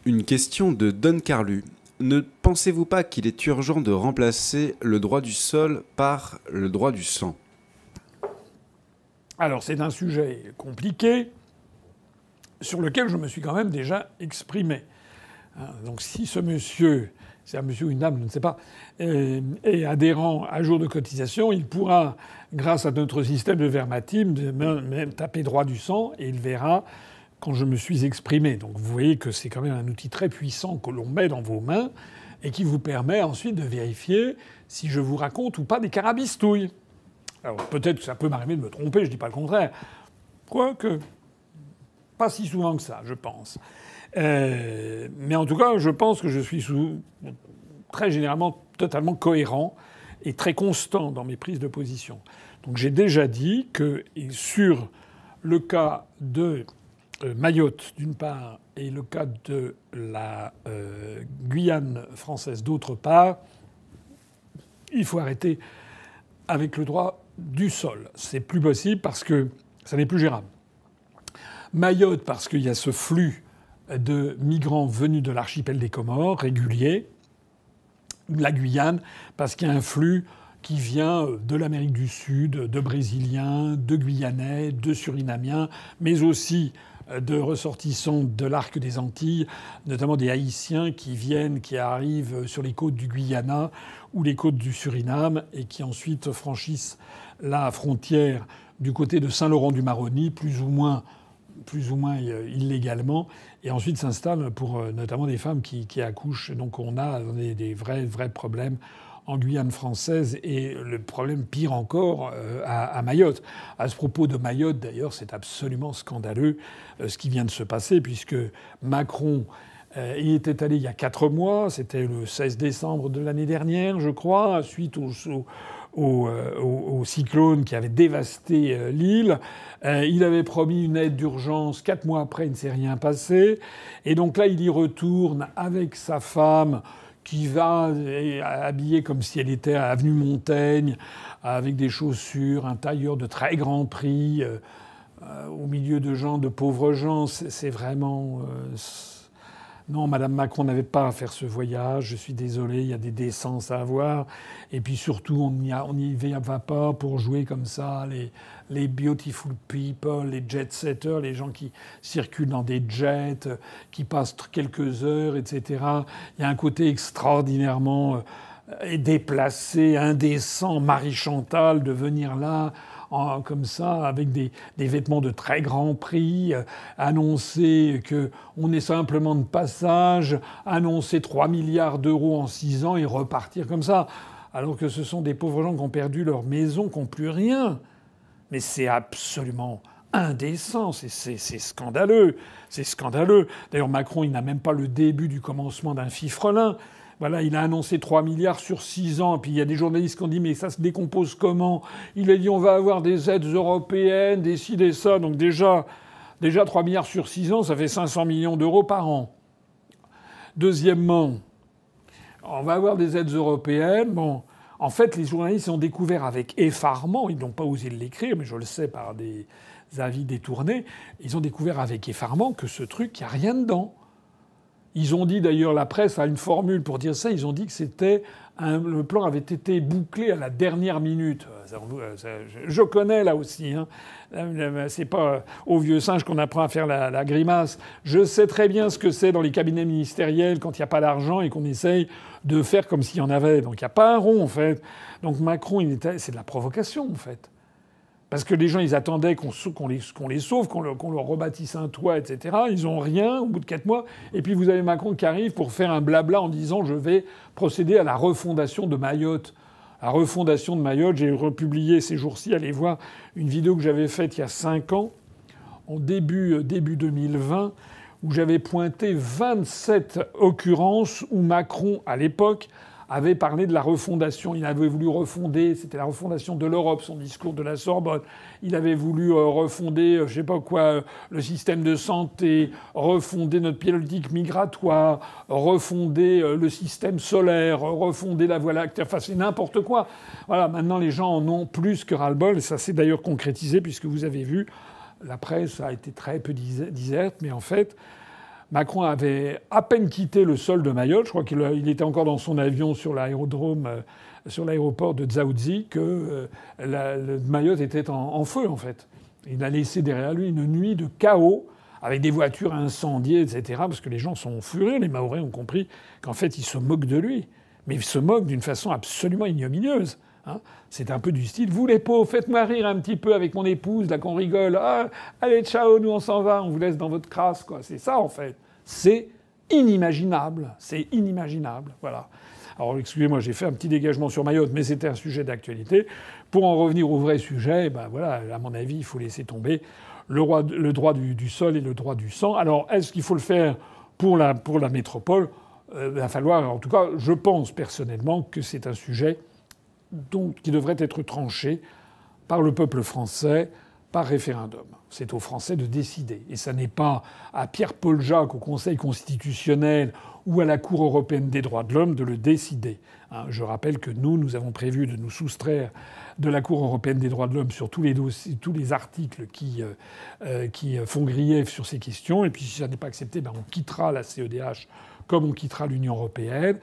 Une question de Don Carlu. Ne pensez-vous pas qu'il est urgent de remplacer le droit du sol par le droit du sang? Alors, c'est un sujet compliqué sur lequel je me suis quand même déjà exprimé. Donc, si ce monsieur, c'est un monsieur ou une dame, je ne sais pas, est adhérent à jour de cotisation, il pourra, grâce à notre système de verbatim, même taper droit du sang et il verra quand je me suis exprimé. Donc vous voyez que c'est quand même un outil très puissant que l'on met dans vos mains et qui vous permet ensuite de vérifier si je vous raconte ou pas des carabistouilles. Alors peut-être que ça peut m'arriver de me tromper, je dis pas le contraire. Quoique, pas si souvent que ça, je pense. Mais en tout cas, je pense que je suis très généralement totalement cohérent et très constant dans mes prises de position. Donc j'ai déjà dit que sur le cas de Mayotte, d'une part, et le cas de la Guyane française, d'autre part, il faut arrêter avec le droit du sol. C'est plus possible parce que ça n'est plus gérable. Mayotte, parce qu'il y a ce flux de migrants venus de l'archipel des Comores, réguliers. La Guyane, parce qu'il y a un flux qui vient de l'Amérique du Sud, de Brésiliens, de Guyanais, de Surinamiens, mais aussi de ressortissants de l'arc des Antilles, notamment des Haïtiens qui arrivent sur les côtes du Guyana ou les côtes du Suriname et qui ensuite franchissent la frontière du côté de Saint-Laurent-du-Maroni, plus ou moins illégalement, et ensuite s'installent pour notamment des femmes qui accouchent. Donc on a des vrais problèmes en Guyane française et le problème pire encore à Mayotte. À ce propos de Mayotte, d'ailleurs, c'est absolument scandaleux ce qui vient de se passer puisque Macron y était allé il y a 4 mois, c'était le 16 décembre de l'année dernière, je crois, suite au cyclone qui avait dévasté l'île. Il avait promis une aide d'urgence. 4 mois après, il ne s'est rien passé. Et donc là, il y retourne avec sa femme qui va habillée comme si elle était à Avenue Montaigne, avec des chaussures, un tailleur de très grand prix, au milieu de gens, de pauvres gens. C'est vraiment... Non, Madame Macron n'avait pas à faire ce voyage. Je suis désolé, il y a des décences à avoir. Et puis surtout, on n'y va pas pour jouer comme ça les beautiful people, les jet-setters, les gens qui circulent dans des jets, qui passent quelques heures, etc. Il y a un côté extraordinairement déplacé, indécent, Marie-Chantal de venir là comme ça, avec des vêtements de très grand prix, annoncer qu'on est simplement de passage, annoncer 3 milliards d'euros en 6 ans et repartir comme ça. Alors que ce sont des pauvres gens qui ont perdu leur maison, qui n'ont plus rien. Mais c'est absolument indécent, c'est scandaleux. C'est scandaleux. D'ailleurs, Macron, il n'a même pas le début du commencement d'un fifrelin. Voilà, il a annoncé 3 milliards sur 6 ans. Puis il y a des journalistes qui ont dit mais ça se décompose comment? Il a dit on va avoir des aides européennes, des ci, des ça. Donc déjà 3 milliards sur 6 ans, ça fait 500 millions d'euros par an. Deuxièmement, on va avoir des aides européennes. Bon, en fait, les journalistes ont découvert avec effarement, ils n'ont pas osé l'écrire, mais je le sais par des avis détournés, ils ont découvert avec effarement que ce truc, il n'y a rien dedans. Ils ont dit d'ailleurs, la presse a une formule pour dire ça, ils ont dit que le plan avait été bouclé à la dernière minute. Je connais là aussi. Hein. C'est pas au vieux singe qu'on apprend à faire la grimace. Je sais très bien ce que c'est dans les cabinets ministériels quand il n'y a pas d'argent et qu'on essaye de faire comme s'il y en avait. Donc il n'y a pas un rond en fait. Donc Macron, c'est de la provocation en fait. Parce que les gens, ils attendaient qu'on les sauve, qu'on leur rebâtisse un toit, etc. Ils n'ont rien au bout de 4 mois. Et puis vous avez Macron qui arrive pour faire un blabla en disant « je vais procéder à la refondation de Mayotte ». La refondation de Mayotte, j'ai republié ces jours-ci, allez voir une vidéo que j'avais faite il y a 5 ans, en début 2020, où j'avais pointé 27 occurrences où Macron, à l'époque, avait parlé de la refondation. Il avait voulu refonder, c'était la refondation de l'Europe, son discours de la Sorbonne. Il avait voulu refonder, je sais pas quoi, le système de santé, refonder notre politique migratoire, refonder le système solaire, refonder la Voie lactée. Enfin, c'est n'importe quoi. Voilà, maintenant les gens en ont plus que ras-le-bol. Et ça s'est d'ailleurs concrétisé puisque vous avez vu, la presse a été très peu diserte, mais en fait, Macron avait à peine quitté le sol de Mayotte, je crois qu'il était encore dans son avion sur l'aérodrome, sur l'aéroport de Dzaoudzi, que Mayotte était en feu, en fait. Il a laissé derrière lui une nuit de chaos, avec des voitures incendiées, etc., parce que les gens sont furieux. Les Mahorais ont compris qu'en fait, ils se moquent de lui. Mais ils se moquent d'une façon absolument ignominieuse. Hein. C'est un peu du style « Vous les pauvres, faites-moi rire un petit peu avec mon épouse, là qu'on rigole. Ah, allez, ciao, nous on s'en va, on vous laisse dans votre crasse. » quoi. C'est ça, en fait. C'est inimaginable. C'est inimaginable. Voilà. Alors, excusez-moi, j'ai fait un petit dégagement sur Mayotte, mais c'était un sujet d'actualité. Pour en revenir au vrai sujet, ben voilà, à mon avis, il faut laisser tomber le droit du sol et le droit du sang. Alors, est-ce qu'il faut le faire pour la métropole ? Il va falloir, en tout cas, je pense personnellement que c'est un sujet qui devrait être tranché par le peuple français par référendum. C'est aux Français de décider. Et ça n'est pas à Pierre-Paul Jacques, au Conseil constitutionnel ou à la Cour européenne des droits de l'homme de le décider. Je rappelle que nous avons prévu de nous soustraire de la Cour européenne des droits de l'homme sur tous les dossiers, tous les articles qui font grief sur ces questions. Et puis si ça n'est pas accepté, on quittera la CEDH comme on quittera l'Union européenne,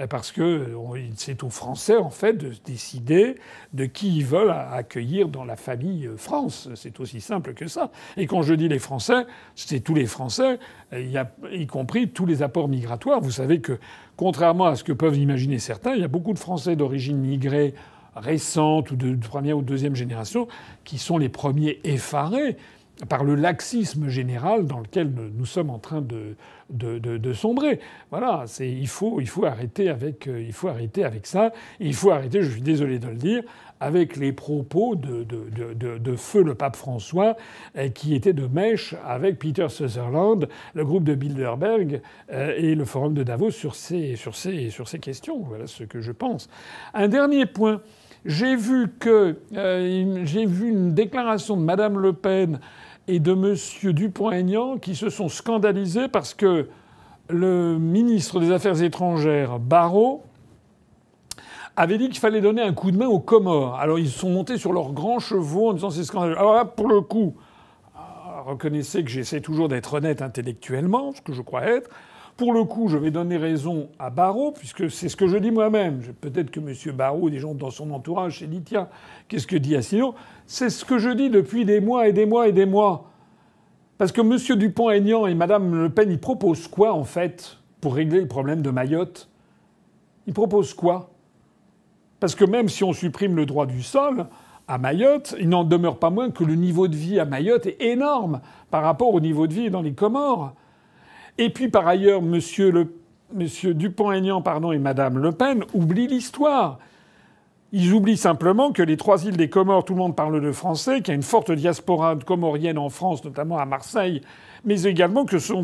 parce que c'est aux Français, en fait, de décider de qui ils veulent accueillir dans la famille France. C'est aussi simple que ça. Et quand je dis les Français, c'est tous les Français, y compris tous les apports migratoires. Vous savez que, contrairement à ce que peuvent imaginer certains, il y a beaucoup de Français d'origine migrée récente ou de première ou de deuxième génération qui sont les premiers effarés par le laxisme général dans lequel nous sommes en train de sombrer. Voilà, il faut arrêter avec ça. Et il faut arrêter, je suis désolé de le dire, avec les propos de feu le pape François qui était de mèche avec Peter Sutherland, le groupe de Bilderberg et le forum de Davos sur ces questions. Voilà ce que je pense. Un dernier point. J'ai vu une déclaration de Madame Le Pen et de M. Dupont-Aignan qui se sont scandalisés parce que le ministre des Affaires étrangères, Barrot, avait dit qu'il fallait donner un coup de main aux Comores. Alors ils sont montés sur leurs grands chevaux en disant c'est scandaleux. Alors là, pour le coup, reconnaissez que j'essaie toujours d'être honnête intellectuellement, ce que je crois être. Pour le coup, je vais donner raison à Barrot, puisque c'est ce que je dis moi-même. Peut-être que M. Barrot, des gens dans son entourage, s'est dit tiens, qu'est-ce que dit Asselineau ? C'est ce que je dis depuis des mois et des mois et des mois. Parce que M. Dupont-Aignan et Mme Le Pen, ils proposent quoi, en fait, pour régler le problème de Mayotte ? Ils proposent quoi ? Parce que même si on supprime le droit du sol à Mayotte, il n'en demeure pas moins que le niveau de vie à Mayotte est énorme par rapport au niveau de vie dans les Comores. Et puis, par ailleurs, M. Dupont-Aignan et Mme Le Pen oublient l'histoire. Ils oublient simplement que les 3 îles des Comores, tout le monde parle de français, qu'il y a une forte diaspora comorienne en France, notamment à Marseille, mais également que ça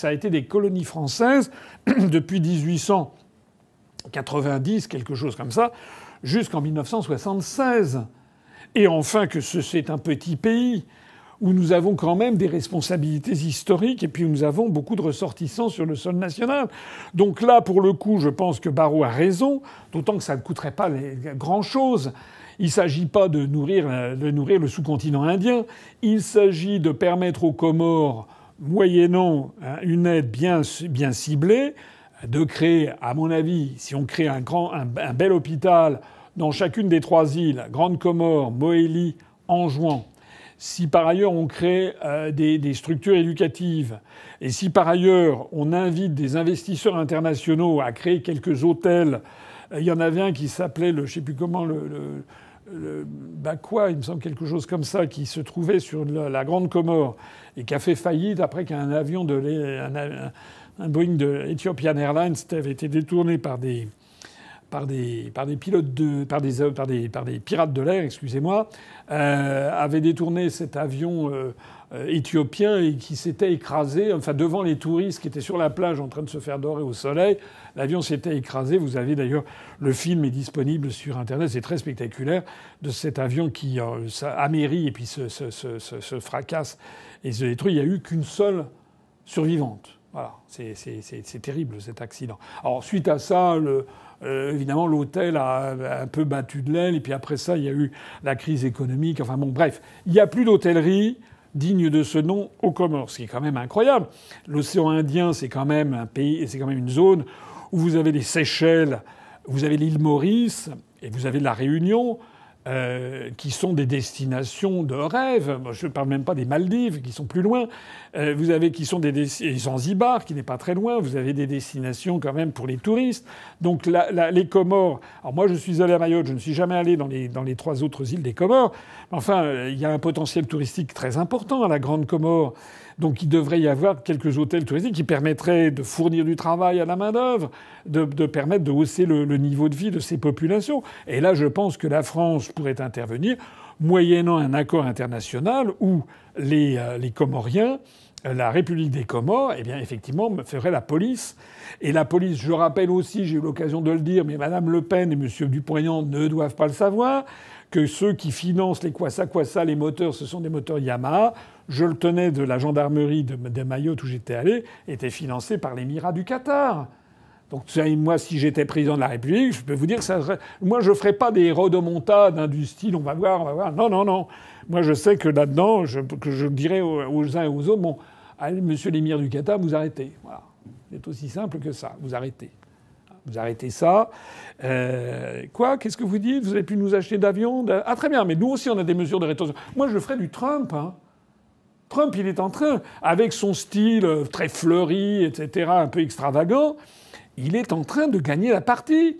a été des colonies françaises depuis 1890, quelque chose comme ça, jusqu'en 1976. Et enfin que c'est un petit pays où nous avons quand même des responsabilités historiques et puis où nous avons beaucoup de ressortissants sur le sol national. Donc là, pour le coup, je pense que Barrot a raison, d'autant que ça ne coûterait pas grand-chose. Il ne s'agit pas de nourrir le sous-continent indien. Il s'agit de permettre aux Comores, moyennant une aide bien ciblée, de créer, à mon avis, si on crée un bel hôpital dans chacune des 3 îles, Grande Comore, Mohéli, Anjouan, si par ailleurs on crée des structures éducatives, et si par ailleurs on invite des investisseurs internationaux à créer quelques hôtels, il y en avait un qui s'appelait, je ne sais plus comment, il me semble quelque chose comme ça, qui se trouvait sur la Grande Comore et qui a fait faillite après qu'un avion un Boeing de Ethiopian Airlines avait été détourné par des pirates de l'air, excusez-moi, avait détourné cet avion éthiopien et qui s'était écrasé, devant les touristes qui étaient sur la plage en train de se faire dorer au soleil. L'avion s'était écrasé. Vous avez d'ailleurs, le film est disponible sur Internet, c'est très spectaculaire, de cet avion qui amérit et puis se fracasse et se détruit. Il n'y a eu qu'une seule survivante. Voilà, c'est terrible cet accident. Alors suite à ça, évidemment, l'hôtel a un peu battu de l'aile. Et puis après ça, il y a eu la crise économique. Enfin bon, bref, il n'y a plus d'hôtellerie. digne de ce nom aux Comores, ce qui est quand même incroyable. L'océan Indien, c'est quand même un pays, c'est quand même une zone où vous avez les Seychelles, vous avez l'île Maurice et vous avez la Réunion. Qui sont des destinations de rêve. Je ne parle même pas des Maldives, qui sont plus loin. Vous avez qui sont des Zanzibar, qui n'est pas très loin. Vous avez des destinations quand même pour les touristes. Donc les Comores. Alors moi, je suis allé à Mayotte. Je ne suis jamais allé dans les 3 autres îles des Comores. Enfin, il y a un potentiel touristique très important à la Grande Comore. Donc il devrait y avoir quelques hôtels touristiques qui permettraient de fournir du travail à la main-d'œuvre, de permettre de hausser le niveau de vie de ces populations. Et là, je pense que la France pourrait intervenir moyennant un accord international où les Comoriens, la République des Comores, eh bien effectivement, ferait la police. Et la police, je rappelle aussi, j'ai eu l'occasion de le dire, mais Madame Le Pen et Monsieur Dupont-Aignan ne doivent pas le savoir, que ceux qui financent les Kwassa, les moteurs, ce sont des moteurs Yamaha. Je le tenais de la gendarmerie de Mayotte où j'étais allé, étaient financés par l'Émirat du Qatar. Donc moi, si j'étais président de la République, je peux vous dire que ça serait... Moi, je ferais pas des rodomontades du style on va voir. Non, non, non. Moi, je sais que là-dedans, que je dirais aux uns et aux autres, bon, allez, monsieur l'émir du Qatar, vous arrêtez. Voilà. C'est aussi simple que ça. Vous arrêtez. Vous arrêtez ça. Quoi? Qu'est-ce que vous dites? Vous avez pu nous acheter d'avions? Ah, très bien. Mais nous aussi, on a des mesures de rétorsion. Moi, je ferais du Trump, hein. Trump, il est en train, avec son style très fleuri, etc., un peu extravagant, il est en train de gagner la partie.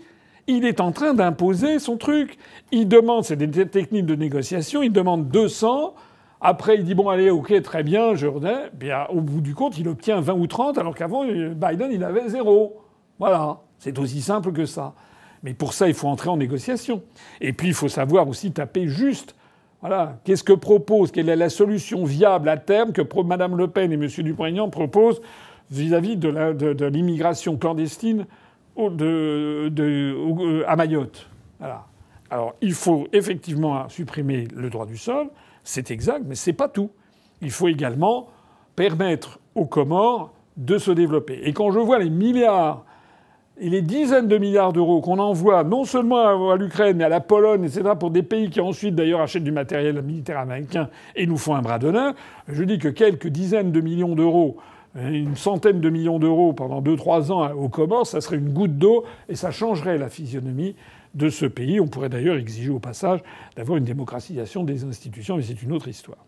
Il est en train d'imposer son truc. Il demande, c'est des techniques de négociation, il demande 200. Après, il dit, bon, allez, OK, très bien, je redonne. Bien, au bout du compte, il obtient 20 ou 30, alors qu'avant, Biden, il avait 0. Voilà. C'est aussi simple que ça. Mais pour ça, il faut entrer en négociation. Et puis, il faut savoir aussi taper juste. Voilà. Qu'est-ce que propose, quelle est la solution viable à terme que Mme Le Pen et M. Dupont-Aignan proposent vis-à-vis de l'immigration clandestine à Mayotte. Voilà. Alors, il faut effectivement supprimer le droit du sol, c'est exact, mais c'est pas tout. Il faut également permettre aux Comores de se développer. Et quand je vois les milliards et les dizaines de milliards d'euros qu'on envoie non seulement à l'Ukraine, mais à la Pologne, etc., pour des pays qui ensuite d'ailleurs achètent du matériel militaire américain et nous font un bras d'honneur, je dis que quelques dizaines de millions d'euros, une centaine de millions d'euros pendant 2-3 ans aux Comores, ça serait une goutte d'eau et ça changerait la physionomie de ce pays. On pourrait d'ailleurs exiger au passage d'avoir une démocratisation des institutions, mais c'est une autre histoire.